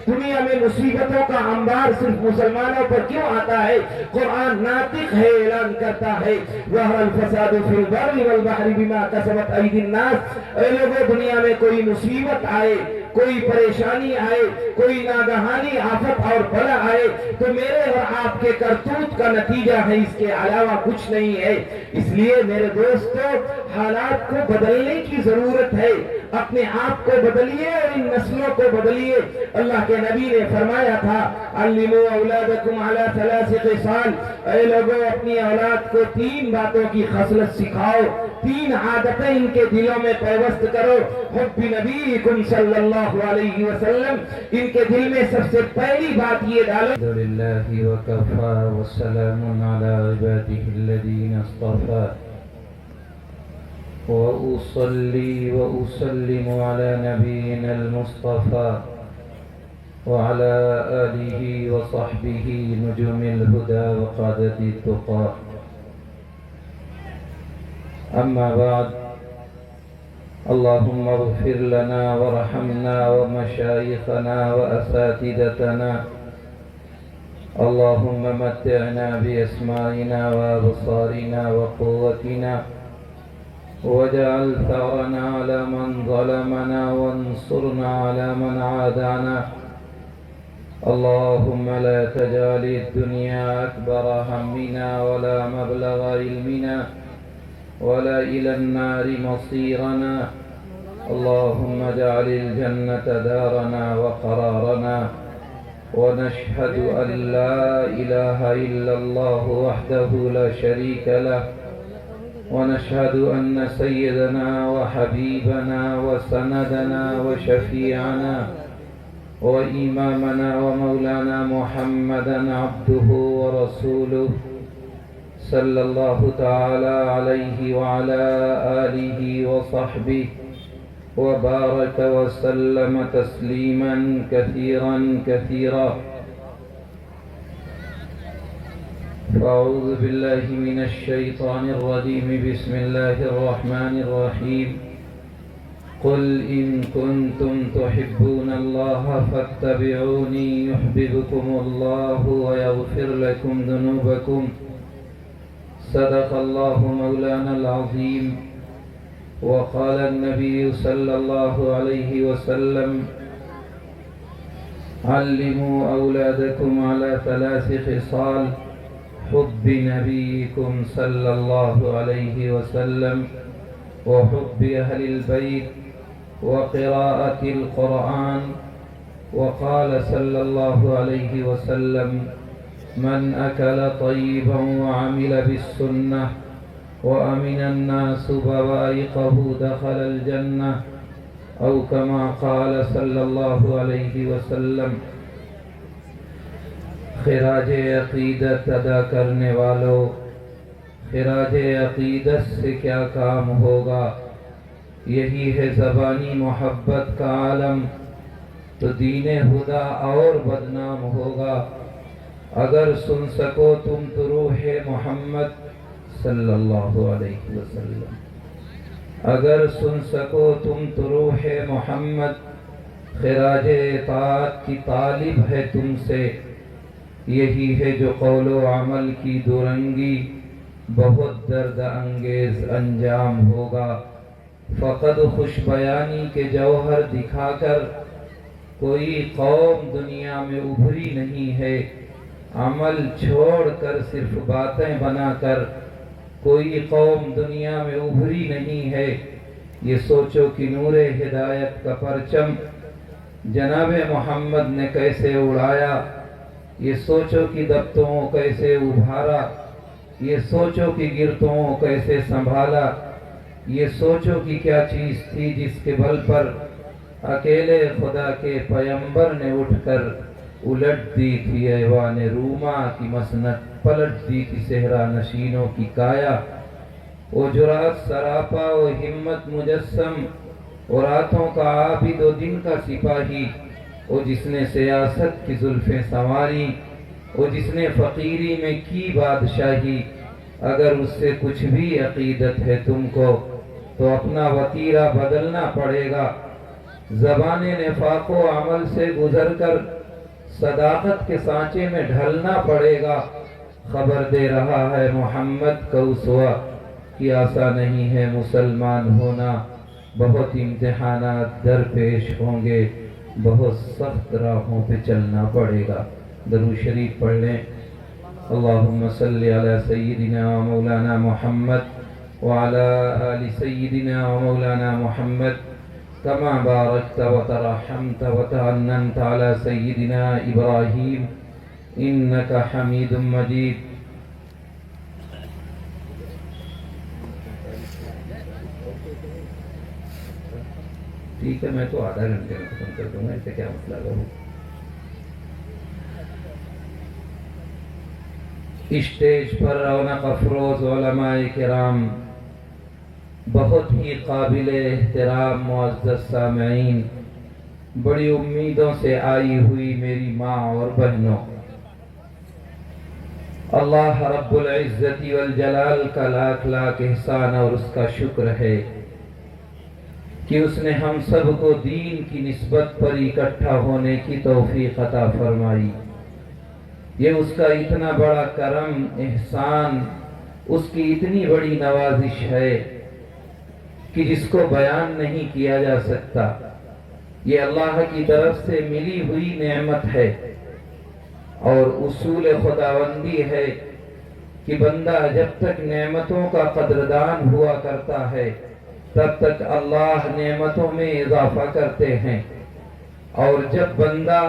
دنیا میں مصیبتوں کا انبار صرف مسلمانوں پر کیوں آتا ہے؟ قرآن ناطق ہے، اعلان کرتا ہے ظہر الفساد فی البر والبحر بما کسبت ایدی الناس۔ اے لوگوں، دنیا میں کوئی مصیبت آئے، کوئی پریشانی آئے، کوئی ناگہانی آفت اور بلا آئے تو میرے اور آپ کے کرتوت کا نتیجہ ہے، اس کے علاوہ کچھ نہیں ہے۔ اس لیے میرے دوستو، حالات کو بدلنے کی ضرورت ہے۔ اپنے آپ کو بدلیے اور ان نسلوں کو بدلیے۔ اللہ کے نبی نے فرمایا تھا علموا اولادکم علی 3 خصال، اے لوگوں اپنی اولاد کو 3 باتوں کی خصلت سکھاؤ، 3 عادتیں ان کے دلوں میں پیوست کرو۔ حب نبیکم صلی اللہ علیہ وسلم، ان کے دل میں سب سے پہلی بات یہ ڈالو۔ الحمدللہ وکفا والسلام علی عباده الذین اصطفى وأصلي وأسلم على نبينا المصطفى وعلى آله وصحبه نجوم الهدى وقادة التقى. أما بعد، اللهم اغفر لنا وارحمنا ومشايخنا وأساتذتنا، اللهم متعنا بأسمائنا وأبصارنا وقوتنا، واجعل ثأرنا على من ظلمنا وانصرنا على من عادانا. اللهم لا تجعل الدنيا أكبر همنا ولا مبلغ علمنا ولا إلى النار مصيرنا. اللهم اجعل الجنة دارنا وقرارنا، ونشهد أن لا إله إلا الله وحده لا شريك له، ونشهد أن سيدنا وحبيبنا وسندنا وشفيعنا وإمامنا ومولانا محمدا عبده ورسوله صلى الله تعالى عليه وعلى آله وصحبه وبارك وسلم تسليما كثيرا كثيرا. فأعوذ بالله من الشيطان الرجيم. بسم الله الرحمن الرحيم. قل إن كنتم تحبون الله فاتبعوني يحببكم الله ويغفر لكم ذنوبكم. صدق الله مولانا العظيم. وقال النبي صلى الله عليه وسلم علموا أولادكم على 3 خصال: حب نبيكم صلى الله عليه وسلم، وحب أهل البيت، وقراءة القرآن. وقال صلى الله عليه وسلم من أكل طيبا وعمل بالسنة وأمن الناس بوائقه دخل الجنة، أو كما قال صلى الله عليه وسلم. خراج عقیدت ادا کرنے والوں، خراج عقیدت سے کیا کام ہوگا؟ یہی ہے زبانی محبت کا عالم، تو دین خدا اور بدنام ہوگا. اگر سن سکو تم تو روح محمد صلی اللہ علیہ وسلم، اگر سن سکو تم تو روح محمد. خراج اطاعت کی طالب ہے تم سے، یہی ہے جو قول و عمل کی دورنگی بہت درد انگیز انجام ہوگا. فقط خوش بیانی کے جوہر دکھا کر کوئی قوم دنیا میں ابھری نہیں ہے. عمل چھوڑ کر صرف باتیں بنا کر کوئی قوم دنیا میں ابھری نہیں ہے. یہ سوچو کہ نور ہدایت کا پرچم جناب محمد نے کیسے اڑایا، یہ سوچو کہ دبتوں کیسے ابھارا، یہ سوچو کہ گرتوں کیسے سنبھالا، یہ سوچو کہ کیا چیز تھی جس کے بل پر اکیلے خدا کے پیمبر نے اٹھ کر الٹ دی تھی ایوان روما کی مسند، پلٹ دی تھی صحرا نشینوں کی کایا. وہ جرات سراپا، وہ ہمت مجسم، وہ راتوں کا عابد و دن کا سپاہی، وہ جس نے سیاست کی زلفیں سنواری، وہ جس نے فقیری میں کی بادشاہی. اگر اس سے کچھ بھی عقیدت ہے تم کو تو اپنا وتیرہ بدلنا پڑے گا. زبان نفاق و عمل سے گزر کر صداقت کے سانچے میں ڈھلنا پڑے گا۔ خبر دے رہا ہے محمد کا اسوہ کہ آسان نہیں ہے مسلمان ہونا، بہت امتحانات درپیش ہوں گے، بہت سخت راہوں پہ چلنا پڑے گا۔ درود شریف پڑھ لیں۔ اللہم صلی علی سیدنا و مولانا محمد وعلی آل سیدنا و مولانا محمد کما بارکت و ترحمت و تعننت علی سیدنا ابراہیم انکا حمید مجید۔ ٹھیک ہے، میں تو آدھا گھنٹے میں ختم کر دوں گا، اسے کیا مسئلہ کروں۔ اسٹیج پر رونق افروز علماء کرام، بہت ہی قابل احترام معزز سامعین، بڑی امیدوں سے آئی ہوئی میری ماں اور بہنوں، اللہ رب العزت والجلال کا لاکھ لاکھ احسان اور اس کا شکر ہے کہ اس نے ہم سب کو دین کی نسبت پر اکٹھا ہونے کی توفیق عطا فرمائی۔ یہ اس کا اتنا بڑا کرم، احسان، اس کی اتنی بڑی نوازش ہے کہ جس کو بیان نہیں کیا جا سکتا۔ یہ اللہ کی طرف سے ملی ہوئی نعمت ہے، اور اصول خداوندی ہے کہ بندہ جب تک نعمتوں کا قدردان ہوا کرتا ہے تب تک اللہ نعمتوں میں اضافہ کرتے ہیں، اور جب بندہ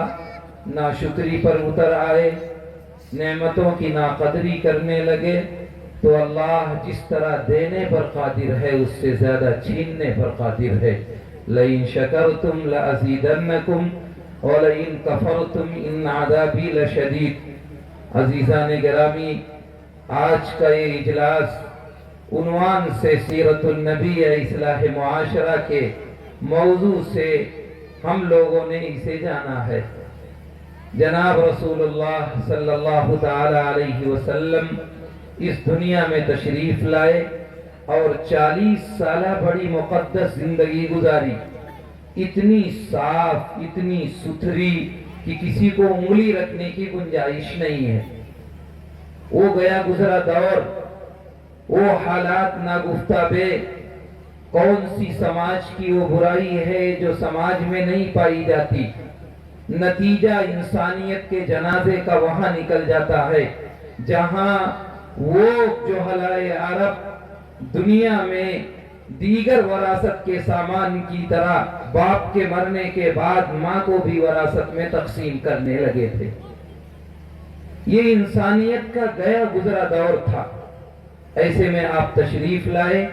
ناشکری پر اتر آئے، نعمتوں کی ناقدری کرنے لگے، تو اللہ جس طرح دینے پر قادر ہے اس سے زیادہ چھیننے پر قادر ہے۔ لَإِن شَكَرْتُمْ لَأَزِيدَنَّكُمْ وَلَئِن كَفَرْتُمْ إِنَّ عَذَابِي لَشَدِيدٌ۔ عزیزان گرامی، آج کا یہ اجلاس عنوان سے سیرت النبی اصلاح معاشرہ کے موضوع سے ہم لوگوں نے اسے جانا ہے۔ جناب رسول اللہ صلی اللہ تعالی علیہ وسلم اس دنیا میں تشریف لائے اور 40 سالہ بڑی مقدس زندگی گزاری، اتنی صاف، اتنی ستھری کہ کسی کو انگلی رکھنے کی گنجائش نہیں ہے۔ وہ گیا گزرا دور، وہ حالات ناگفتہ بے، کون سی سماج کی وہ برائی ہے جو سماج میں نہیں پائی جاتی، نتیجہ انسانیت کے جنازے کا وہاں نکل جاتا ہے جہاں وہ جو حلائے عرب دنیا میں دیگر وراثت کے سامان کی طرح باپ کے مرنے کے بعد ماں کو بھی وراثت میں تقسیم کرنے لگے تھے۔ یہ انسانیت کا گیا گزرا دور تھا۔ ایسے میں آپ تشریف لائے،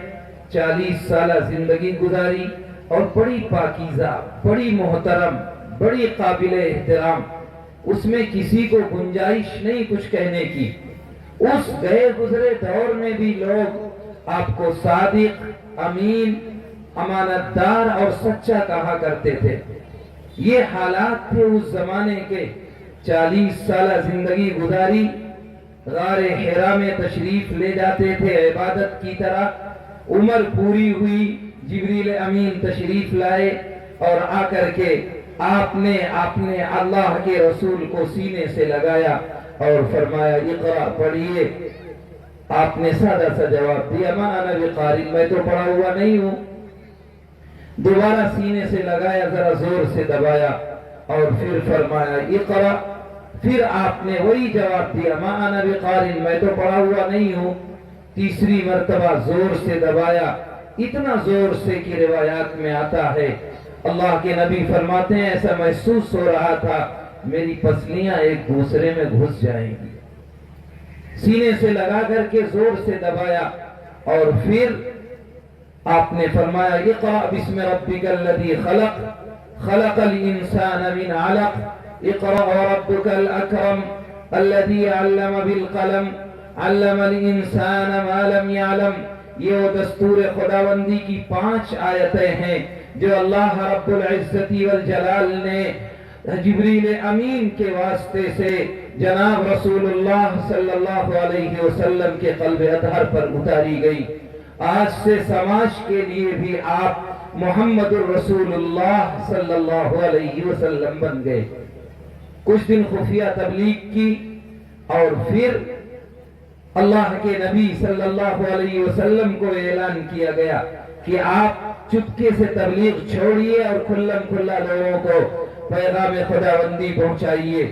40 سالہ زندگی گزاری، اور بڑی پاکیزہ، بڑی محترم، بڑی قابل احترام، اس میں کسی کو گنجائش نہیں کچھ کہنے کی۔ اس گئے گزرے دور میں بھی لوگ آپ کو صادق، امین، امانت دار اور سچا کہا کرتے تھے۔ یہ حالات تھے اس زمانے کے۔ 40 سالہ زندگی گزاری، غار حرا میں تشریف لے جاتے تھے عبادت کی طرح۔ عمر پوری ہوئی، جبریل امین تشریف لائے اور آ کر کے آپ نے اللہ کے رسول کو سینے سے لگایا اور فرمایا اقرا پڑھیے۔ آپ نے سادہ سا جواب دیا، ما انا بقاری، میں تو پڑھا ہوا نہیں ہوں۔ دوبارہ سینے سے لگایا، ذرا زور سے دبایا اور پھر فرمایا اقرا۔ پھر آپ نے وہی جواب دیا، ما انا بقاری، میں تو پڑھا ہوا نہیں ہوں۔ تیسری مرتبہ زور سے دبایا، اتنا زور سے کہ روایات میں آتا ہے اللہ کے نبی فرماتے ہیں ایسا محسوس ہو رہا تھا میری پسلیاں ایک دوسرے میں گھس جائیں گی۔ سینے سے لگا کر کے زور سے دبایا اور پھر آپ نے فرمایا اقرأ بسم ربک الذی خلق، خلق الانسان من علق، اقرأ وربک الاکرم الذی علم بالقلم، علم الانسان ما لم يعلم۔ یہ وہ دستور خداوندی کی 5 آیتیں ہیں جو اللہ رب العزت والجلال نے جبریل امین کے واسطے سے جناب رسول اللہ صلی اللہ علیہ وسلم کے قلب اطہر پر اتاری گئی۔ آج سے سماج کے لیے بھی آپ محمد الرسول اللہ صلی اللہ علیہ وسلم بن گئے۔ کچھ دن خفیہ تبلیغ کی اور پھر اللہ کے نبی صلی اللہ علیہ وسلم کو اعلان کیا گیا کہ آپ چپکے سے تبلیغ چھوڑیے اور کھلم کھلا لوگوں کو پیغام خداوندی پہنچائیے۔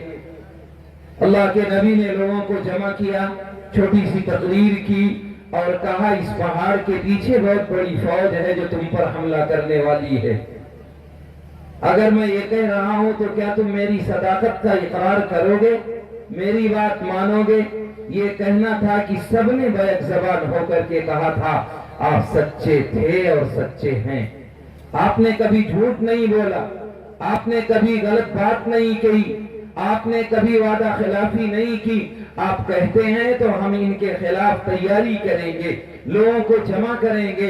اللہ کے نبی نے لوگوں کو جمع کیا، چھوٹی سی تقریر کی اور کہا اس پہاڑ کے پیچھے بہت بڑی فوج ہے جو تم پر حملہ کرنے والی ہے۔ اگر میں یہ کہہ رہا ہوں تو کیا تم میری صداقت کا اقرار کرو گے، میری بات مانو گے؟ یہ کہنا تھا کہ سب نے بیک زبان ہو کر کے کہا تھا آپ سچے تھے اور سچے ہیں۔ آپ نے کبھی جھوٹ نہیں بولا، آپ نے کبھی غلط بات نہیں کہی، آپ نے کبھی وعدہ خلافی نہیں کی۔ آپ کہتے ہیں تو ہم ان کے خلاف تیاری کریں گے، لوگوں کو جمع کریں گے،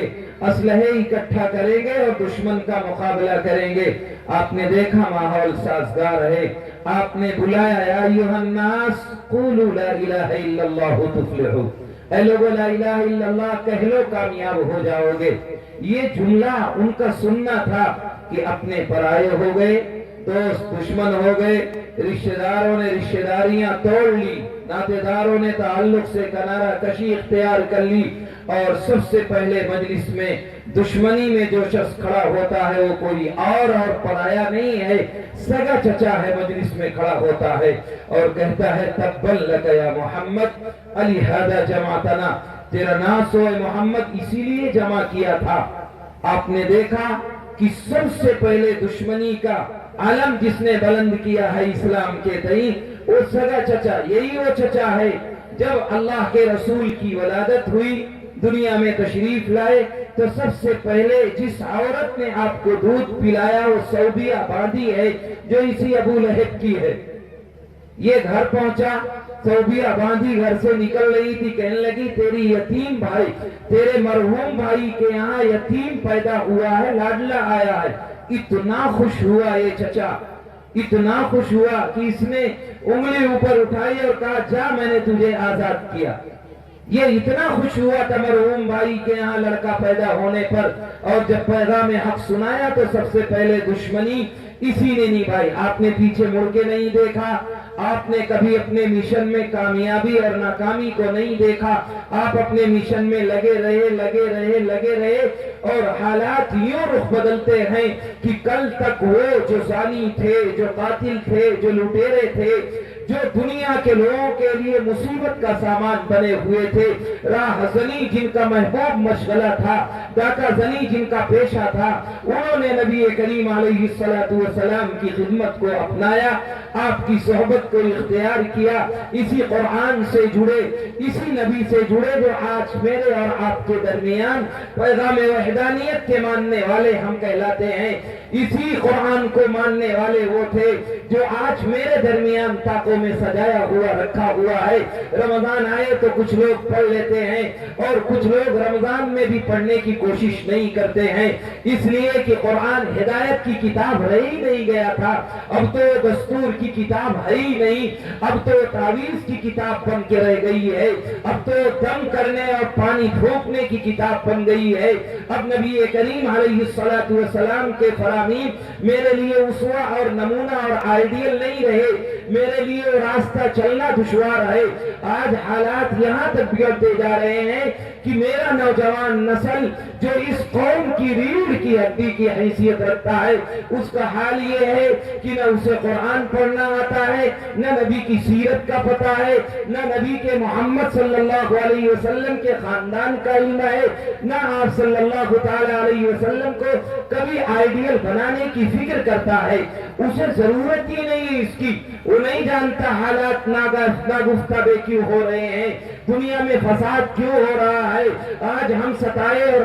اسلحے اکٹھا کریں گے اور دشمن کا مقابلہ کریں گے۔ آپ نے دیکھا ماحول سازگار ہے، آپ نے بلایا یا ایھا الناس قولوا لا الہ الا اللہ تفلحوا، اے لوگو لا الہ الا اللہ کہہ لو کامیاب ہو جاؤ گے۔ یہ جملہ ان کا سننا تھا کہ اپنے پرائے ہو گئے، دوست دشمن ہو گئے، رشتہ داروں نے رشتہ داریاں توڑ لی، ناطے داروں نے تعلق سے کنارہ کشی اختیار کر لی، اور سب سے پہلے مجلس میں دشمنی میں جو شخص کھڑا ہوتا ہے وہ کوئی اور پرایا نہیں ہے، سگا چچا ہے، مجلس میں کھڑا ہوتا ہے اور کہتا ہے تبّن لک یا محمد لہذا جمعتنا، تیرا ناس ہو اے محمد اسی لیے جمع کیا تھا۔ آپ نے دیکھا کہ سب سے پہلے دشمنی کا علم جس نے بلند کیا ہے اسلام کے تئیں وہ سگا چچا، یہی وہ چچا ہے۔ جب اللہ کے رسول کی ولادت ہوئی، دنیا میں تشریف لائے، تو سب سے پہلے جس عورت نے آپ کو دودھ پلایا وہ سعودیہ باندھی ہے جو اسی ابو لہب کی ہے۔ یہ گھر پہنچا، سعودیہ باندھی گھر سے نکل رہی تھی، کہنے لگی تیری یتیم بھائی، تیرے مرحوم بھائی کے یہاں یتیم پیدا ہوا ہے، لاڈلا آیا ہے۔ اتنا خوش ہوا یہ چچا، اتنا خوش ہوا کہ اس نے انگلی اوپر اٹھائی اور کہا جا میں نے تجھے آزاد کیا۔ یہ اتنا خوش ہوا تھا مرحوم بھائی کے یہاں لڑکا پیدا ہونے پر، اور جب پیغام حق سنایا تو سب سے پہلے دشمنی اسی نے نبھائی۔ آپ نے پیچھے مڑ کے نہیں دیکھا، آپ نے کبھی اپنے مشن میں کامیابی اور ناکامی کو نہیں دیکھا، آپ اپنے مشن میں لگے رہے، اور حالات یوں رخ بدلتے ہیں کہ کل تک وہ جو زانی تھے، جو قاتل تھے، جو لٹیرے تھے، جو دنیا کے لوگوں کے لیے مصیبت کا سامان بنے ہوئے تھے، راہ زنی جن کا محبوب مشغلہ تھا، ڈاکہ زنی جن کا پیشہ تھا، انہوں نے نبی کریم علیہ السلام کی خدمت کو اپنایا، آپ کی صحبت کو اختیار کیا، اسی قرآن سے جڑے، اسی نبی سے جڑے جو آج میرے اور آپ کے درمیان پیغام وحدانیت کے ماننے والے ہم کہلاتے ہیں۔ اسی قرآن کو ماننے والے وہ تھے جو آج میرے درمیان طاقوں میں سجایا ہوا رکھا ہوا ہے۔ رمضان آئے تو کچھ لوگ پڑھ لیتے ہیں اور کچھ لوگ رمضان میں بھی پڑھنے کی کوشش نہیں کرتے ہیں، اس لیے کہ قرآن ہدایت کی کتاب رہ ہی نہیں گیا تھا، اب تو دستور کی کتاب ہے ہی نہیں، اب تو تعویذ کی کتاب بن کے رہ گئی ہے، اب تو دم کرنے اور پانی پھونکنے کی کتاب بن گئی ہے۔ اب نبی کریم علیہ السلام کے فرامین میرے لیے اسوہ اور نمونہ اور آئیڈیل نہیں رہے، میرے لیے راستہ چلنا دشوار ہے۔ آج حالات یہاں تک بگڑتے جا رہے ہیں کہ میرا نوجوان نسل جو اس قوم کی ریڑھ کی ہڈی کی حیثیت رکھتا ہے، اس کا حال یہ ہے کہ نہ اسے قرآن پڑھنا آتا ہے، نہ نبی کی سیرت کا پتہ ہے، نہ نبی کے محمد صلی اللہ علیہ وسلم کے خاندان کا علم ہے، نہ آپ صلی اللہ تعالی علیہ وسلم کو کبھی آئیڈیل بنانے کی فکر کرتا ہے، اسے ضرورت ہی نہیں اس کی، وہ نہیں جانتا حالات ناگفتہ بے کیوں ہو رہے ہیں، دنیا میں فساد کیوں ہو رہا ہے، آج ہم ستائے اور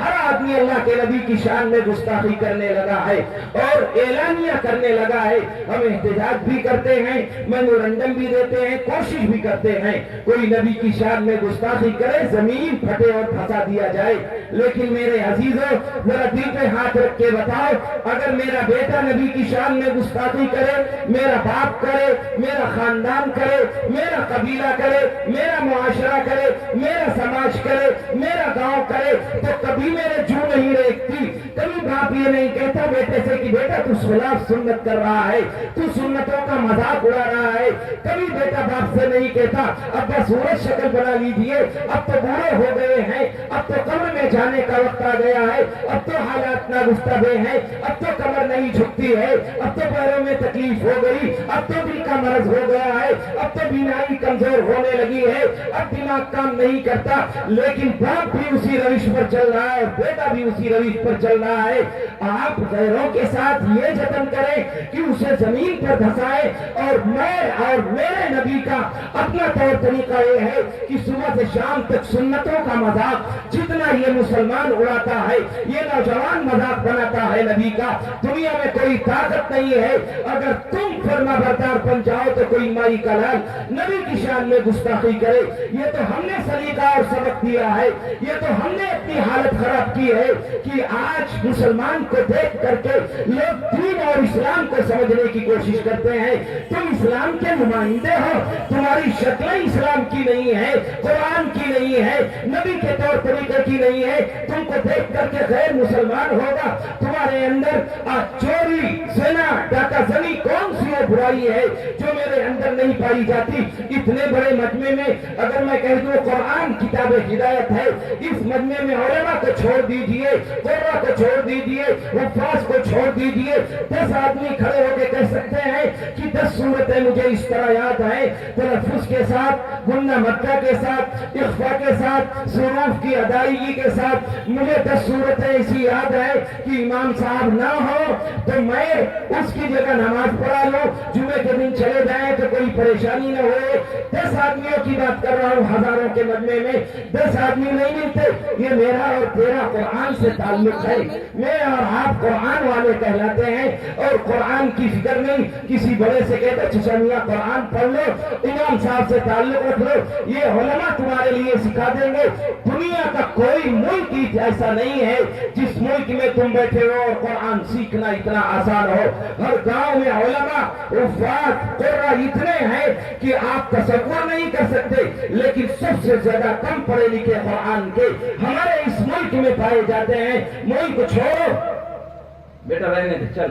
ہر آدمی اللہ کے نبی کی شان میں گستاخی کرنے لگا ہے اور اعلانیہ کرنے لگا ہے. ہم احتجاج بھی کرتے ہیں, میمورنڈم بھی دیتے ہیں, کوشش بھی کرتے ہیں کوئی نبی کی شان میں گستاخی کرے زمین پھٹے اور پھنسا دیا جائے. لیکن میرے عزیزوں ذرا دل پہ ہاتھ رکھ کے بتاؤ, اگر میرا بیٹا نبی کی شان میں گستاخی کرے, میرا باپ کرے, میرا خاندان کرے, میرا قبیلہ کرے, میرا معاشرہ کرے, میرا سماج کرے, میرا گاؤں کرے, تو کبھی میرے جو نہیں ریکتی. کبھی باپ یہ نہیں کہتا بیٹے سے کہ بیٹا تو خلاف سنت کر رہا ہے, تو سنتوں کا مذاق اڑا رہا ہے. کبھی بیٹا باپ سے نہیں کہتا ابا سورج شکل بنا لیجئے, اب تو بوڑھے ہو گئے ہیں, اب تو قبر میں جانے کا وقت آ گیا ہے, اب تو حالات ناگفتگے ہیں, اب تو کمر نہیں جھکتی ہے, اب تو پیروں میں تکلیف ہو گئی, اب تو دل کا مرض ہو گیا ہے, اب تو بینائی کمزور ہونے لگی ہے, اب دماغ کام نہیں کرتا. لیکن باپ بھی اسی روش پر چل رہا ہے, بیٹا بھی اسی روش پر چل رہا ہے. آپ غیروں کے ساتھ یہ جتن کریں کہ اسے زمین پر دھسائے, اور میں اور میرے نبی کا اپنا طور طریقہ یہ ہے کہ صبح سے شام تک سنتوں کا مذاق جتنا یہ مسلمان اڑاتا ہے, یہ نوجوان مذاق بناتا ہے نبی کا, دنیا میں کوئی طاقت نہیں ہے. اگر تم فرما بردار بن جاؤ تو کوئی مائی کا لال نبی کی شان میں گستاخی کرے. یہ تو ہم نے سلیقہ اور سبق دیا ہے, یہ تو ہم نے اپنی حالت خراب کی ہے کہ آج مسلمان کو دیکھ کر کے لوگ دین اور اسلام کو سمجھنے کی کوشش کرتے ہیں. تم اسلام کے نمائندے ہو, تمہاری شکلیں اسلام کی نہیں ہے, قرآن کی نہیں ہے, نبی کے طور طریقے کی نہیں ہے. تم کو دیکھ کر کے غیر مسلمان ہوگا. تمہارے اندر چوری, زنا, ڈاکہ زنی کون سی وہ برائی ہے جو میرے اندر نہیں پائی جاتی؟ اتنے بڑے مجمع میں اگر میں کہہ دوں قرآن کتاب ہدایت ہے, اس مجمع میں علماء کو چھوڑ دیجئے, قرآن کو چھوڑ دیجئے, حفاظ کو چھوڑ دیجئے, 10 آدمی کھڑے ہو کے کہہ سکتے ہیں کہ 10 صورتیں مجھے اس طرح یاد ہیں, تلفظ کے ساتھ, گنہ مکہ کے ساتھ, اخفا کے ساتھ, صروف کی ادائیگی کے ساتھ مجھے 10 صورتیں ایسی یاد ہیں کہ امام صاحب نہ ہو تو میں اس کی جگہ نماز پڑھا لوں, جمعے کے دن چلے جائیں تو کوئی پریشانی نہ ہو. 10 آدمیوں کی بات کر رہا ہوں, ہزاروں کے مجمع میں 10 آدمی نہیں ملتے. یہ میرا اور تیرا قرآن سے تعلق ہے, میں اور آپ قرآن والے کہلاتے ہیں, اور قرآن کی فکر نہیں. کسی بڑے سے کہتے چچا قرآن پڑھ لو, امام صاحب سے تعلق رکھ لو, یہ علماء تمہارے لیے سکھا دیں گے. دنیا کا کوئی ملک ایسا نہیں ہے جس ملک میں تم بیٹھے ہو اور قرآن سیکھنا اتنا آسان ہو. ہر گاؤں میں علماء, حفاظ, قرآن اتنے ہیں کہ آپ تصور نہیں کر سکتے. لیکن سب سے زیادہ کم پڑھے لکھے قرآن کے ہمارے اس ملک میں پائے جاتے ہیں. ملک چھوڑو بیٹا, رہنے دے, چل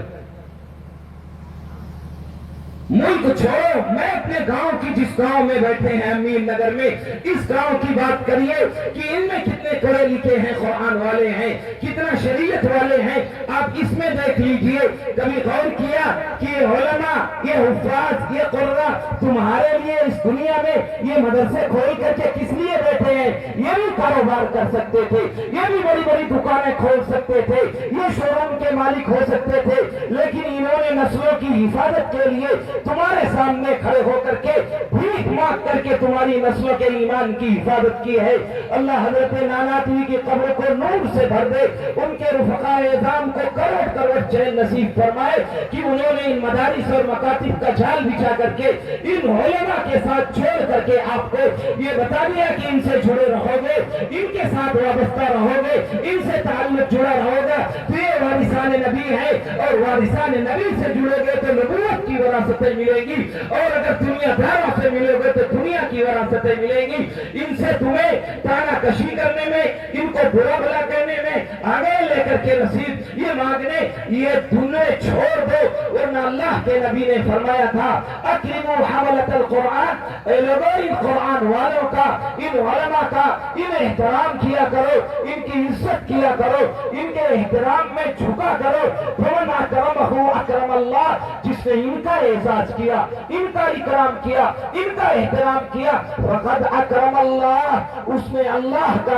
ملک چھوڑو. میں اپنے گاؤں کی, جس گاؤں میں بیٹھے ہیں امین نگر میں, اس گاؤں کی بات کریے کہ ان میں کتنے پڑھے لکھے ہیں, قرآن والے ہیں, کتنا شریعت والے ہیں. آپ اس میں دیکھ لیجئے. کبھی غور کیا کہ یہ علماء, یہ حفاظ, یہ قرآ تمہارے لیے اس دنیا میں یہ مدرسے کھول کر کے کس لیے بیٹھے ہیں؟ یہ بھی کاروبار کر سکتے تھے, یہ بھی بڑی بڑی دکانیں کھول سکتے تھے, یہ شو روم کے مالک ہو سکتے تھے, لیکن انہوں نے نسلوں کی حفاظت کے لیے تمہارے سامنے کھڑے ہو کر کے بھیک مانگ کر کے تمہاری نسلوں کے ایمان کی حفاظت کی ہے. اللہ حضرت ناناتوی کی قبر کو نور سے بھر دے, ان کے رفقاء اعظام کو کروڑ کروڑ چین نصیب فرمائے کہ انہوں نے ان مدارس اور مکاتب کا جال بچھا کر کے ان علماء کے ساتھ چھوڑ کر کے آپ کو یہ بتا دیا کہ ان سے جڑے رہو گے, ان کے ساتھ وابستہ رہو گے, ان سے تعلق جڑا رہو گا تو یہ وارثان نبی ہے, اور وارثان نبی سے جڑے گے تو نبوت کی وراثتیں ملے گی, اور اگر دنیا داروں سے ملے گے تو دنیا کی وراثتیں ملے گی. ان سے تمہیں تانا کشی کرنے میں, ان کو برا بھلا کہنے میں, آگے لے کر کے رسید یہ مانگنے, یہ دنیا چھوڑ دو. ورنہ اللہ کے نبی نے فرمایا تھا اکرموا حملۃ القرآن, اے لوگوں ان قرآن والوں کا, ان علماء کا ان احترام کیا کرو, ان کی عزت کیا کرو, ان کے احترام میں جھکا کرو. فمن اکرمہ اکرم اللہ, جس نے ان کا اعزاز کیا, ان کا اکرام کیا, ان کا احترام کیا, فقد اکرم اللہ, اس نے اللہ کا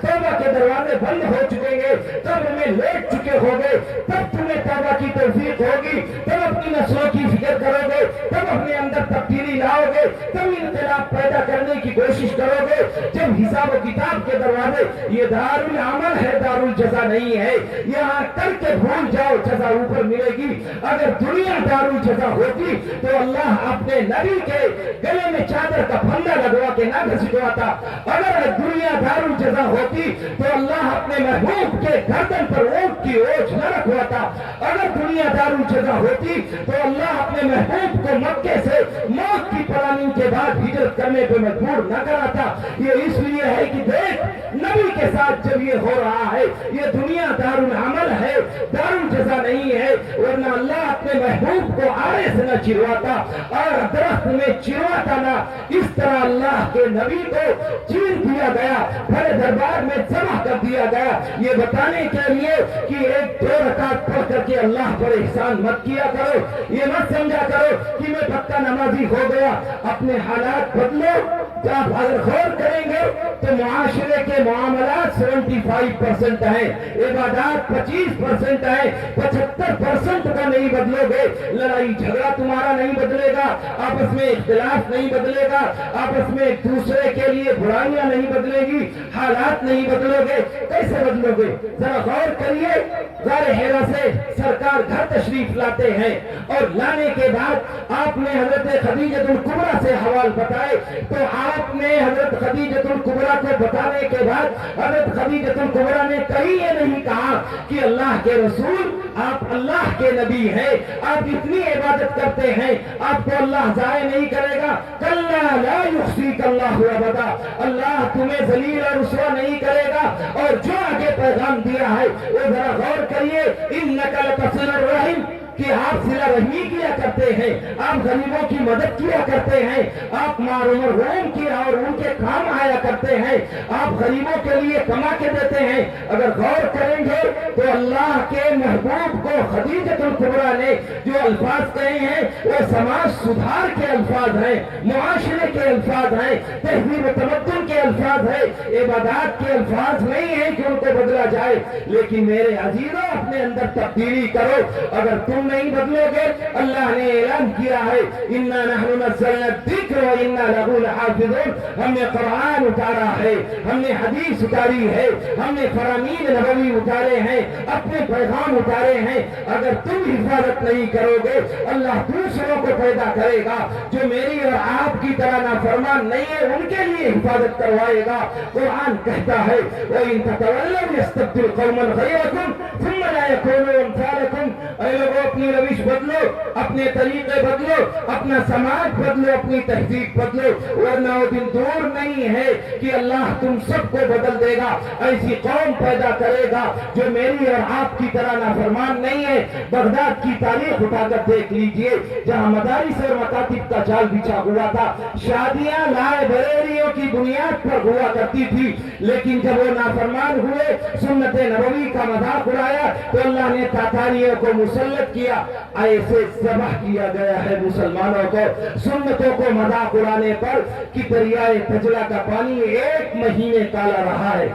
توبہ کے دروازے بند ہو چکیں گے، قبر میں لیٹ چکے ہو گے، تب تمہیں توبہ کی توفیق ہوگی، تب اپنی نسلوں کی فکر کرو گے، تب اپنے اندر تبدیلی لاؤ گے، تب انقلاب پیدا کرنے کی کوشش کرو گے۔ جب حساب و کتاب کے دروازے، یہ دار العمل ہے، دار الجزا نہیں ہے، یہاں کر کے بھول جاؤ، جزا اوپر ملے گی۔ اگر دنیا دار الجزا ہوتی تو اللہ اپنے نبی کے گلے میں چادر کا پھندا لگوا کے نہ گھسٹواتا۔ اگر دنیا دار الجزا ہوتی تو اللہ اپنے محبوب کے گردن پر اونٹ کی اوچھ نہ رکھواتا۔ اگر دنیا دار الجزا ہوتی تو اللہ اپنے محبوب کو مکے سے موت کی پلاننگ کے بعد ہجرت کرنے پہ مجبور نہ کراتا۔ یہ اس لیے ہے کہ دیکھ نبی کے ساتھ جب یہ ہو رہا ہے، یہ دنیا دار العمل ہے، دار الجزا نہیں ہے، ورنہ اللہ اپنے محبوب کو آڑے سے نہ چرواتا اور درخت میں چرواتا نہ۔ اس طرح اللہ کے نبی کو چیر دیا گیا، بڑے دربار میں ذبح کر دیا گیا، یہ بتانے کے لیے کہ ایک دو رکعت پڑھ کر کے اللہ پر احسان مت کیا کرو، یہ مت سمجھا کرو کہ میں پکا نمازی ہو گیا۔ اپنے حالات بدلو۔ آپ اگر غور کریں گے تو معاشرے کے معاملات 75% ہیں، عبادات 25% ہیں، 75% کا نہیں بدلو گے، لڑائی جھگڑا تمہارا نہیں بدلے گا، آپس میں اختلاف نہیں بدلے گا، آپس میں ایک دوسرے کے لیے برائیاں نہیں بدلے گی، حالات نہیں بدلو گے، کیسے بدلو گے؟ ذرا غور کریے، غار حرا سے سرکار گھر تشریف لاتے ہیں اور لانے کے بعد آپ نے حضرت خدیجۃ الکبریٰ سے حوال بتائے، تو آپ نے حضرت خدیجۃ الکبریٰ کو بتانے کے بعد حضرت خدیجۃ الکبریٰ نے کہیں یہ نہیں کہا کہ اللہ کے رسول آپ اللہ کے نبی ہیں، آپ اتنی عبادت کرتے ہیں، آپ کو اللہ ضائع نہیں کرے گا، کلا لا یخزیک اللہ ابدا، اللہ تمہیں ذلیل اور رسوا نہیں کرے گا۔ اور جو آگے پیغام دیا ہے وہ ذرا غور کریے، انک لتصل الرحم، کہ آپ صلہ رحمی کیا کرتے ہیں، آپ غریبوں کی مدد کیا کرتے ہیں، آپ محروم کی اور ان کے کام آیا کرتے ہیں، آپ غریبوں کے لیے کما کے دیتے ہیں۔ اگر غور کریں گے تو اللہ کے محبوب کو خدیجۃ الکبریٰ نے جو الفاظ کہے ہیں وہ سماج سدھار کے الفاظ ہیں، معاشرے کے الفاظ ہیں، تہذیب و تمدن کے الفاظ ہیں، عبادات کے الفاظ نہیں ہیں کہ ان کو بدلا جائے۔ لیکن میرے عزیزوں، اپنے اندر تبدیلی کرو۔ اگر تم نہیں بدلو گے، اللہ نے اعلان کیا ہے انا نحن نزلنا الذکر وانا لہ لحافظون، ہم نے قرآن اتارا ہے، ہم نے حدیث اتاری ہے، ہم نے فرامین نبوی اتارے ہیں، اپنے پیغام اتارے ہیں۔ اگر تم حفاظت نہیں کرو گے، اللہ دوسروں کو پیدا کرے گا جو میری اور آپ کی طرح نافرمان نہیں ہے، ان کے لیے حفاظت کروائے گا۔ قرآن کہتا ہے وَإِن تَتَوَلَّوْا يَسْتَبْدِلْ قَوْمًا غَيْرَكُمْ ثُمَّ لَا يَكُونُوا أَمْثَالَكُمْ۔ اے لوگوں، اپنی روش بدلو، اپنے طریقے بدلو، اپنا سماج بدلو، اپنی تہذیب بدلو، ورنہ وہ دن دور نہیں ہے کہ اللہ تم سب کو بدل دے گا، ایسی قوم پیدا کرے گا جو میری اور آپ کی طرح نافرمان نہیں ہے۔ بغداد کی تاریخ اٹھا کر دیکھ لیجئے، جہاں مدارس اور مکاتب کا جال بچھا ہوا تھا، شادیاں لائے بریلیوں کی بنیاد پر ہوا کرتی تھی، لیکن جب وہ نافرمان ہوئے، سنت نبوی کا مذاق اڑایا، تو اللہ نے تاتاریوں کو مسلط کیا۔ ایسے ذبح کیا گیا ہے مسلمانوں کو سنتوں کو مذاق اڑانے پر کہ دریائے دجلہ کا پانی 1 مہینے کالا رہا ہے۔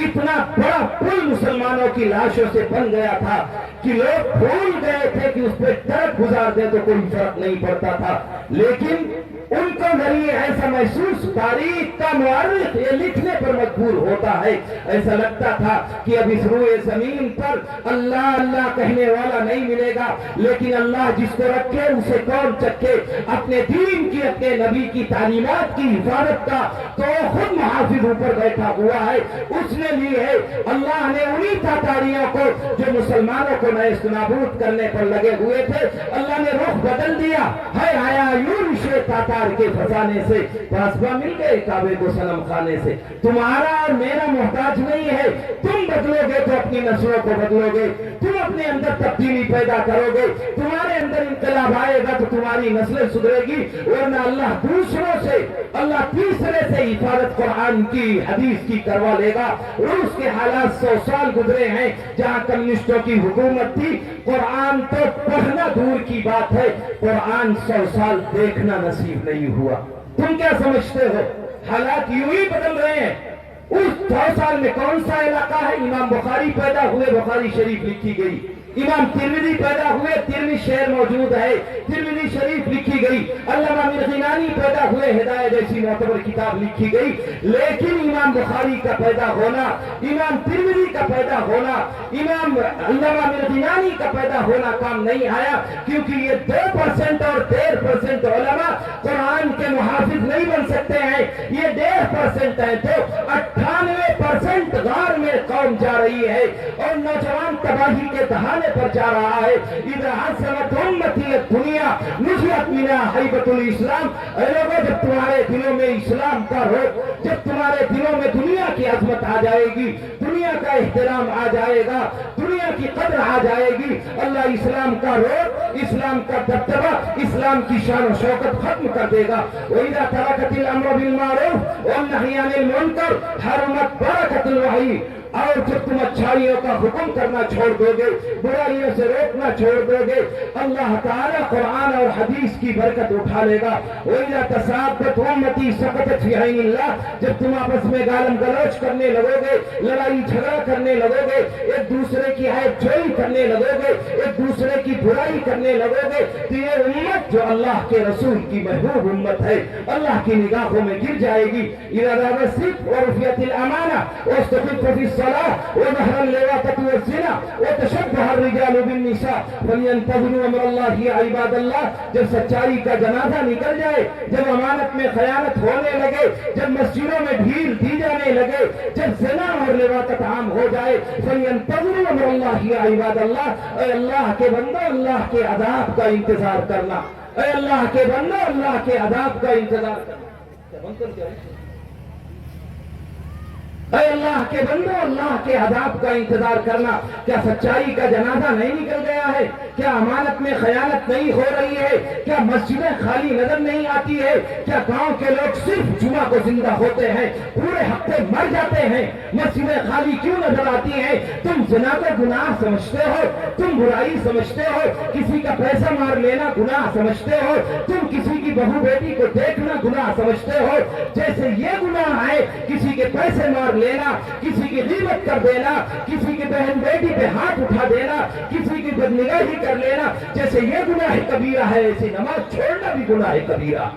اتنا بڑا پل مسلمانوں کی لاشوں سے بن گیا تھا کہ لوگ بھول گئے تھے کہ اس پہ ٹرک گزار دے تو کوئی فرق نہیں پڑتا تھا، لیکن ان کو ذریعے ایسا محسوس، تاریخ کا مورخ یہ لکھنے پر مجبور ہوتا ہے، ایسا لگتا تھا کہ اب اس روئے زمین پر اللہ اللہ کہنے والا نہیں ملے گا، لیکن اللہ جس کو رکھے اسے کون چکے، اپنے دین کی، اپنے نبی کی تعلیمات کی حفاظت کا تو خود محافظ اوپر بیٹھا ہوا ہے، اس نے لی ہے۔ اللہ نے انہی تاتاریوں کو جو مسلمانوں کو نیست نابود کرنے پر لگے ہوئے تھے، اللہ نے رخ بدل دیا ہے، آیا یورش تاتار کے فسانے سے پاسبا مل گئے کعبے کو صنم خانے سے۔ تمہارا اور میرا محتاج نہیں ہے، تم بدلو گے تو اپنی نسلوں کو بدلو گے، تم اپنے اندر تبدیلی پیدا کرو گے، تمہارے اندر انقلاب آئے گا تو تمہاری نسلیں سدھرے گی، ورنہ اللہ دوسروں سے، اللہ تیسرے سے حفاظت قرآن کی حدیث کی کروا لے گا۔ روس کے حالات 100 سال گزرے ہیں جہاں کمیونسٹوں کی حکومت تھی، قرآن تو پڑھنا دور کی بات ہے، قرآن 100 سال دیکھنا نصیب نہیں ہوا۔ تم کیا سمجھتے ہو حالات یوں ہی بدل رہے ہیں۔ اس 100 سال میں کون سا علاقہ ہے؟ امام بخاری پیدا ہوئے، بخاری شریف لکھی گئی۔ امام ترمذی پیدا ہوئے، ترمذی شہر موجود ہے، ترمذی شریف لکھی گئی۔ علامہ مرغینانی پیدا ہوئے، ہدایت جیسی معتبر کتاب لکھی گئی۔ لیکن امام بخاری کا پیدا ہونا، امام ترمذی کا پیدا ہونا، امام علامہ مرغینانی کا پیدا ہونا کام نہیں آیا، کیونکہ یہ 2% اور 1.5% علماء قرآن کے محافظ نہیں بن سکتے ہیں۔ یہ 1.5% ہے تو 98% غار میں قوم جا رہی ہے اور نوجوان تباہی کے دہانے پر جا رہا ہے۔ اذا عظمت امتی الدنیا نزلت منها ہیبۃ الاسلام۔ اے لوگوں، جب تمہارے دلوں میں اسلام کا روح، جب تمہارے دلوں میں دنیا کی عظمت آ جائے گی، دنیا کا احترام آ جائے گا، دنیا کی قدر آ جائے گی، اللہ اسلام کا روح، اسلام کا دبدبہ، اسلام کی شان و شوکت ختم کر دے گا۔ وَإِذَا تَرَكَتِ الْأَمْرُ بِالْمَعْرُوفِ وَالنَّهْيِ عَنِ الْمُنكَرِ حَرُمَتْ بَرَكَةُ الْوَحْيِ۔ اور جب تم اچھائیوں کا حکم کرنا چھوڑ دو گے، برائیوں سے روکنا چھوڑ دو گے، اللہ تعالیٰ قرآن اور حدیث کی برکت اٹھا لے گا۔ وَإِذَا تَسَابَتْ أُمَّتِي سَقَطَتْ فِي عَيْنِ اللَّهِ۔ جب تم آپس میں گالم گلوچ کرنے لگو گے، لڑائی جھگڑا کرنے لگو گے، ایک دوسرے کی عیب جوئی کرنے لگو گے، ایک دوسرے کی برائی کرنے لگو گے، تو یہ امت جو اللہ کے رسول کی محبوب امت ہے، اللہ کی نگاہوں میں گر جائے گی۔ إِذَا ذَهَبَ الصِّدْقُ وَرُفِعَتِ الْأَمَانَةُ وَاسْتُخِفَّ فِي الصَّلَاةِ وَظَهَرَ اللِّوَاطَةُ وَالزِّنَا وَتَشَبَّهَ الرِّجَالُ بِالنِّسَاءِ فَلْيَنْتَظِرُوا أَمْرَ اللَّهِ يَا عِبَادَ اللَّهِ۔ جب سچائی کا جنازہ نکل جائے، جب امانت میں خیانت ہونے لگے، جب مسجدوں میں ڈھیل دی جانے لگے، جب زنا اور لواطت عام ہو جائے، فَلْيَنْتَظِرُوا أَمْرَ اللَّهِ يَا عِبَادَ اللَّهِ۔ اے اللہ کے بندو، اللہ کے عذاب کا انتظار کرنا، اے اللہ کے بندو، اللہ کے عذاب کا انتظار کرنا۔ اے اللہ کے بندو، اللہ کے عذاب کا انتظار کرنا۔ کیا سچائی کا جنازہ نہیں نکل گیا ہے؟ کیا امانت میں خیانت نہیں ہو رہی ہے؟ کیا مسجدیں خالی نظر نہیں آتی ہے؟ کیا گاؤں کے لوگ صرف جمعہ کو زندہ ہوتے ہیں، پورے ہفتے مر جاتے ہیں؟ مسجدیں خالی کیوں نظر آتی ہیں؟ تم زنا کو گناہ سمجھتے ہو، تم برائی سمجھتے ہو، کسی کا پیسہ مار لینا گناہ سمجھتے ہو، تم کسی کی بہو بیٹی کو دیکھنا گناہ سمجھتے ہو۔ جیسے یہ گناہ ہے کسی کے پیسے مار لینا، کسی کی غیبت کر دینا، کسی کی بہن بیٹی پہ ہاتھ اٹھا دینا، کسی کی بدنگاہی کر لینا، جیسے یہ گناہ کبیرہ ہے، ایسی نماز چھوڑنا بھی گناہ کبیرہ۔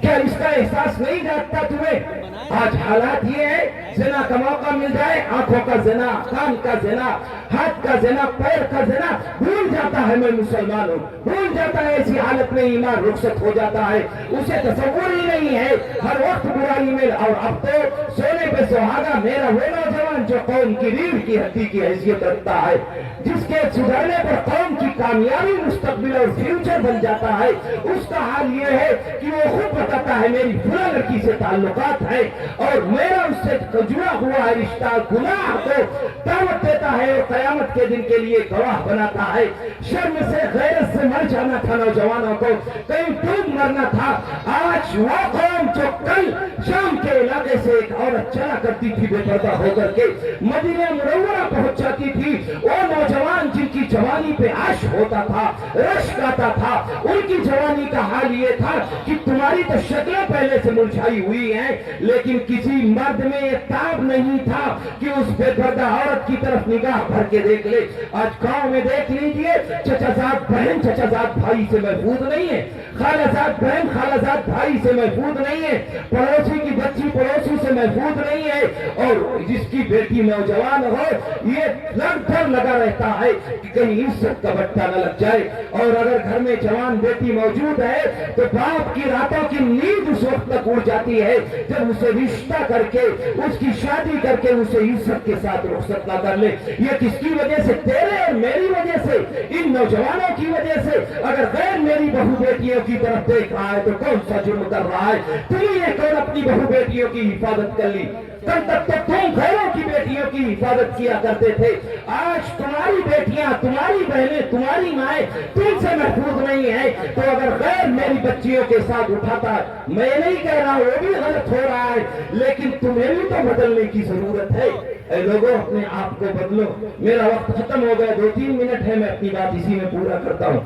کیا اس کا احساس نہیں جاگتا تمہیں؟ آج حالات یہ ہے، زنا کا موقع مل جائے، آنکھوں کا زنا، کان کا زنا، ہاتھ کا زنا، پیر کا زنا، بھول جاتا ہے میں مسلمان ہوں، بھول جاتا ہے، ایسی حالت میں ایمان رخصت ہو جاتا ہے، اسے تصور ہی نہیں ہے، ہر وقت برائی میں۔ اور اب تو سونے پہ سہاگا میرا وہ نوجوان جو قوم کی ریڑھ کی ہڈی کی حیثیت رکھتا ہے، جس کے سدھرنے پر قوم کی کامیابی، مستقبل اور فیوچر بن جاتا ہے، اس کا حال یہ ہے کہ وہ خود بتاتا ہے میری فلاں لڑکی سے تعلقات ہیں اور میرا اس سے جڑا ہوا ہے رشتہ، گناہ کو دعوت دیتا ہے اور قیامت کے دن کے لیے گواہ بناتا ہے۔ شرم سے، غیرت سے مر جانا تھا نوجوانوں کو، کہیں ڈوب مرنا تھا۔ آج وہ قوم جو کل شام کے علاقے سے ایک عورت چلا کرتی تھی بے پردہ ہو کر کے، مدینہ منورہ پہنچ جاتی تھی، وہ نوجوان جن کی جوانی پہ عشق ہوتا تھا، رشک آتا تھا، ان کی جوانی کا حال یہ تھا کہ تمہاری تو شکلیں پہلے سے مرجھائی ہوئی ہیں، لیکن کسی مرد میں یہ تاب نہیں تھا کہ اس بے پردہ عورت کی طرف نگاہ بھر کے دیکھ لے۔ آج گاؤں میں دیکھ لیجئے، چچا زاد بہن چچا زاد بھائی سے محفوظ نہیں ہے، خالہ زاد بہن خالہ زاد بھائی سے محفوظ نہیں ہے، پڑوسی کی بچی پڑوسی سے محفوظ نہیں ہے، اور جس کی بیٹی نوجوان ہو یہ ڈر لگا رہتا ہے کہ کہیں عزت کا بٹا نہ لگ جائے۔ اور اگر گھر میں جوان بیٹی موجود ہے تو باپ کی راتوں کی نیند اس وقت تک اڑ جاتی ہے جب اسے رشتہ کر کے، اس کی شادی کر کے اسے عزت کے ساتھ رخصت نہ کر لے۔ یہ کس کی وجہ سے؟ تیرے اور میری وجہ سے، ان نوجوانوں کی وجہ سے۔ اگر غیر میری بہو بیٹیوں کی طرف دیکھ رہا ہے تو کون سا جرم کر رہا ہے؟ تم نے کون اپنی بہو بیٹیوں کی حفاظت کر لی؟ کل تک تو تم غیروں کی بیٹیوں کی حفاظت کیا کرتے تھے، آج تمہاری بیٹیاں، تمہاری بہنیں، تمہاری مائیں تم سے محفوظ نہیں ہیں۔ تو اگر غیر میری بچیوں کے ساتھ اٹھاتا ہے، میں نہیں کہہ رہا وہ بھی غلط ہو رہا ہے، لیکن تمہیں بھی تو بدلنے کی ضرورت ہے۔ اے لوگوں، اپنے آپ کو بدلو۔ میرا وقت ختم ہو گیا، 2-3 منٹ ہے، میں اپنی بات اسی میں پورا کرتا ہوں۔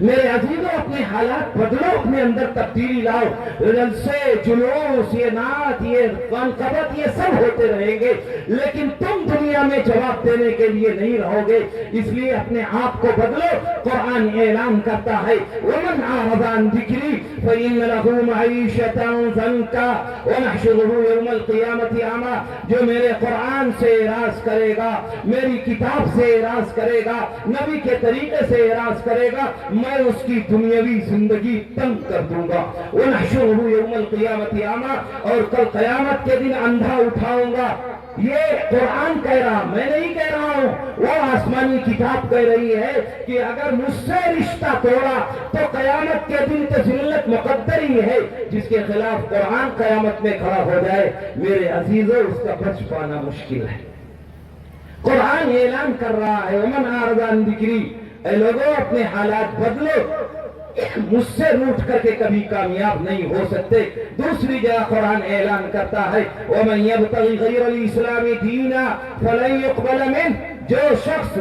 میرے عزیزوں اپنے حالات بدلو، اپنے اندر تبدیلی لاؤ. جلسے، جلوس، یہ نعت، یہ قبط، یہ سب ہوتے رہیں گے لیکن تم دنیا میں جواب دینے کے لیے نہیں رہو گے. اس لیے اپنے آپ کو بدلو. قرآن اعلان کرتا ہے وَمَنْ أَعْرَضَ عَنْ ذِكْرِي فَإِنَّ لَهُ مَعِيشَةً ضَنْكًا وَنَحْشُرُهُ يَوْمَ الْقِيَامَةِ أَعْمَىٰ. جو میرے قرآن سے اعراض کرے گا، میری کتاب سے اعراض کرے گا، نبی کے طریقے سے اعراض کرے گا، میں اس کی دنیاوی زندگی تنگ کر دوں گا. وَنَحْشُرُهُ يَوْمَ الْقِيَامَةِ أَعْمَىٰ. اور کل قیامت کے دن اندھا اٹھاؤں گا. یہ قرآن کہہ رہا، میں نہیں کہہ رہا ہوں. وہ آسمانی کتاب کہہ رہی ہے کہ اگر مجھ سے رشتہ توڑا تو قیامت کے دن تو ذلت مقدر ہی ہے. جس کے خلاف قرآن قیامت میں کھڑا ہو جائے میرے عزیزوں اس کا بچ پانا مشکل ہے. قرآن اعلان کر رہا ہے وَمَنْ أَعْرَضَ عَنْ ذِكْرِي. اے لوگوں اپنے حالات بدلو. مجھ سے روٹ کر کے کبھی کامیاب نہیں ہو سکتے. دوسری جگہ قرآن اعلان کرتا ہے وَمَنْ يَبْتَغِ غَيْرَ الْإِسْلَامِ دِينًا فَلَنْ يُقْبَلَ مِنْهُ. جو شخص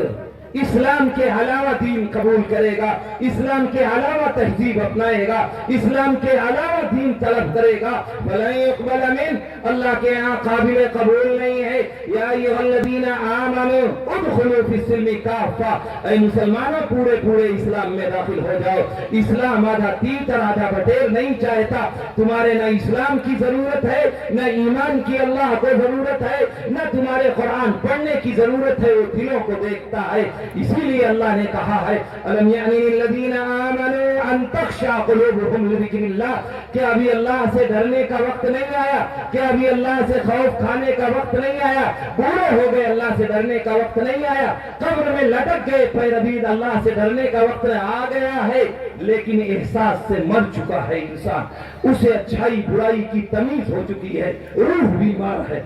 اسلام کے علاوہ دین قبول کرے گا، اسلام کے علاوہ تہذیب اپنائے گا، اسلام کے علاوہ دین طلب کرے گا، فَلَنْ يُقْبَلَ مِنْهُ. اللہ کے یہاں قابل قبول نہیں ہے. یا ایھا الذین آمنوا ادخلوا فی السلم کافہ. اے مسلمانوں پورے اسلام میں داخل ہو جاؤ. اسلام آدھا تیتر آدھا بٹیر نہیں چاہتا. تمہارے نہ اسلام کی ضرورت ہے، نہ ایمان کی اللہ کو ضرورت ہے، نہ تمہارے قرآن پڑھنے کی ضرورت ہے. وہ دلوں کو دیکھتا ہے. اسی لیے اللہ نے کہا ہے الم یعنی للذین آمنوا ان تخشع قلوبهم لذکر اللہ. کیا ابھی اللہ سے ڈرنے کا وقت نہیں آیا؟ کیا ابھی اللہ سے خوف کھانے کا وقت نہیں آیا؟ بوڑھے ہو گئے اللہ سے ڈرنے کا وقت نہیں آیا؟ قبر میں لٹک گئے پیربید اللہ سے ڈرنے کا وقت آ گیا ہے. لیکن احساس سے مر چکا ہے انسان. اسے اچھائی برائی کی تمیز ہو چکی ہے. روح بیمار ہے،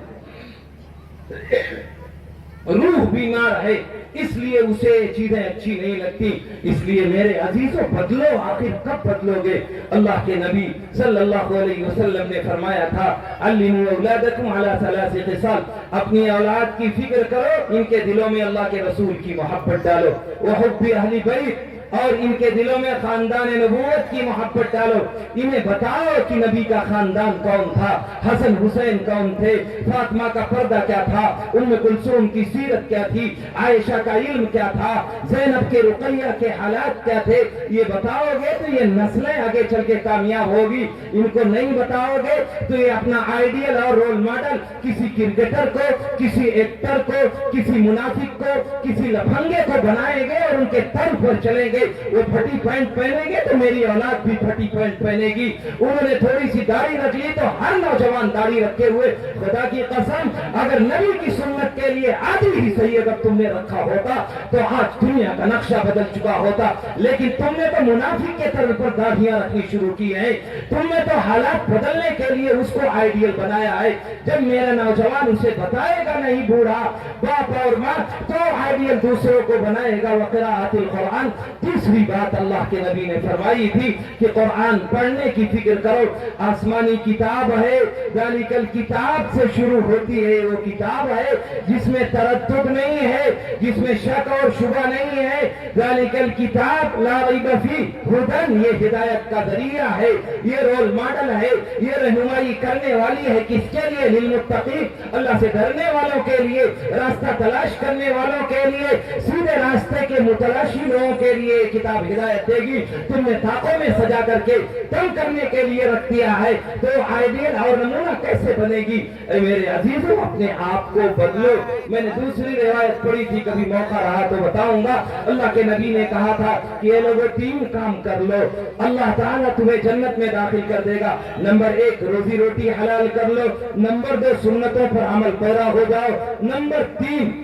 روح بیمار ہے. اس لیے اسے چیزیں اچھی نہیں لگتی. اس لیے میرے عزیزوں بدلو. آخر کب بدلو گے؟ اللہ کے نبی صلی اللہ علیہ وسلم نے فرمایا تھا علموا اولادکم علی ثلاث خصال. اپنی اولاد کی فکر کرو، ان کے دلوں میں اللہ کے رسول کی محبت ڈالو. وحب اہل بیت، اور ان کے دلوں میں خاندان نبوت کی محبت ڈالو. انہیں بتاؤ کہ نبی کا خاندان کون تھا، حسن حسین کون تھے، فاطمہ کا پردہ کیا تھا، ام کلثوم کی سیرت کیا تھی، عائشہ کا علم کیا تھا، زینب کے رقیہ کے حالات کیا تھے. یہ بتاؤ گے تو یہ نسلیں آگے چل کے کامیاب ہوگی. ان کو نہیں بتاؤ گے تو یہ اپنا آئیڈیل اور رول ماڈل کسی کرکٹر کو، کسی ایکٹر کو، کسی منافق کو، کسی لفنگے کو بنائیں گے اور ان کے طرف پر چلیں گے. وہ پھٹی پینٹ پہنیں گے تو میری اولاد بھی پھٹی پینٹ پہنے گی. انہوں نے تھوڑی سی داڑھی رکھ لی تو ہر نوجوان داڑھی رکھے ہوئے. خدا کی قسم اگر نبی کی سنت کے لیے آدھی ہی صحیح اگر تم نے رکھا ہوتا تو آج دنیا کا نقشہ بدل چکا ہوتا. لیکن تم نے تو منافق کے طرف پر داڑھیاں رکھنی شروع کی ہیں. تم نے تو حالات بدلنے کے لیے اس کو آئیڈیل بنایا ہے. جب میرا نوجوان اسے بتائے گا نہیں بوڑھا باپ اور ماں تو آئیڈیل دوسروں کو بنائے گا. وقراءۃ القرآن. تیسری بات اللہ کے نبی نے فرمائی تھی کہ قرآن پڑھنے کی فکر کرو. آسمانی کتاب ہے، ذالک الکتاب سے شروع ہوتی ہے. وہ کتاب ہے جس میں تردد نہیں ہے، جس میں شک اور شبہ نہیں ہے. ذالک الکتاب لا ریب فیہ ھدی. یہ ہدایت کا ذریعہ ہے، یہ رول ماڈل ہے، یہ رہنمائی کرنے والی ہے. کس کے لیے؟ للمتقین. اللہ سے ڈرنے والوں کے لیے، راستہ تلاش کرنے والوں کے لیے، سیدھے راستے کے متلاشی لوگوں کے لیے کتاب ہدایت دے گی. تم نے طاقوں میں سجا کر کے تنگ کرنے کے لیے رکھ دیا ہے تو آئیڈیل اور نمونہ کیسے بنے گی؟ اے میرے عزیزوں اپنے آپ کو بدلو. میں نے دوسری روایت پڑھی تھی، کبھی موقع رہا تو بتاؤں گا. اللہ کے نبی نے کہا تھا کہ یہ لوگوں 3 کام کر لو، اللہ تعالیٰ تمہیں جنت میں داخل کر دے گا. نمبر 1 روزی روٹی حلال کر لو. نمبر 2 سنتوں پر عمل پیرا ہو جاؤ. نمبر 3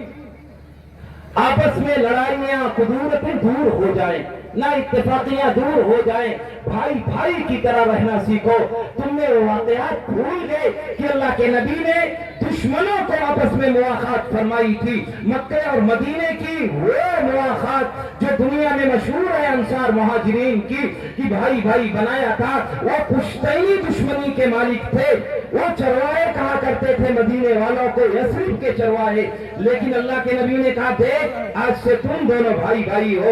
آپس میں لڑائیاں خدورتیں دور ہو جائیں، نہ اتفاقیاں دور ہو جائیں. بھائی بھائی کی طرح رہنا سیکھو. تم نے وہ واقعات بھول گئے کہ اللہ کے نبی نے دشمنوں کو آپس میں مواخات فرمائی تھی. مکہ اور مدینے کی وہ مواخات جو دنیا میں مشہور ہے انصار مہاجرین کی کہ بھائی بھائی بنایا تھا. وہ پشتینی دشمنی کے مالک تھے. وہ چرواہے کہا کرتے تھے مدینے والوں کو یثرب کے چرواہے. لیکن اللہ کے نبی نے کہا دیکھ آج سے تم دونوں بھائی بھائی ہو.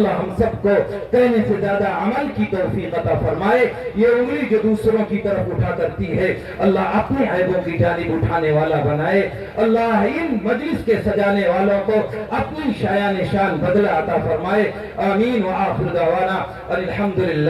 اللہ ہم سب کو کہنے سے زیادہ عمل کی توفیق عطا فرمائے. یہ انگلی جو دوسروں کی طرف اٹھا کرتی ہے اللہ اپنے عیبوں کی جانب اٹھانے والا بنائے. اللہ ان مجلس کے سجانے والوں کو اپنی شایان شان بدلہ عطا فرمائے. آمین. وآخر دعوانا الحمدللہ.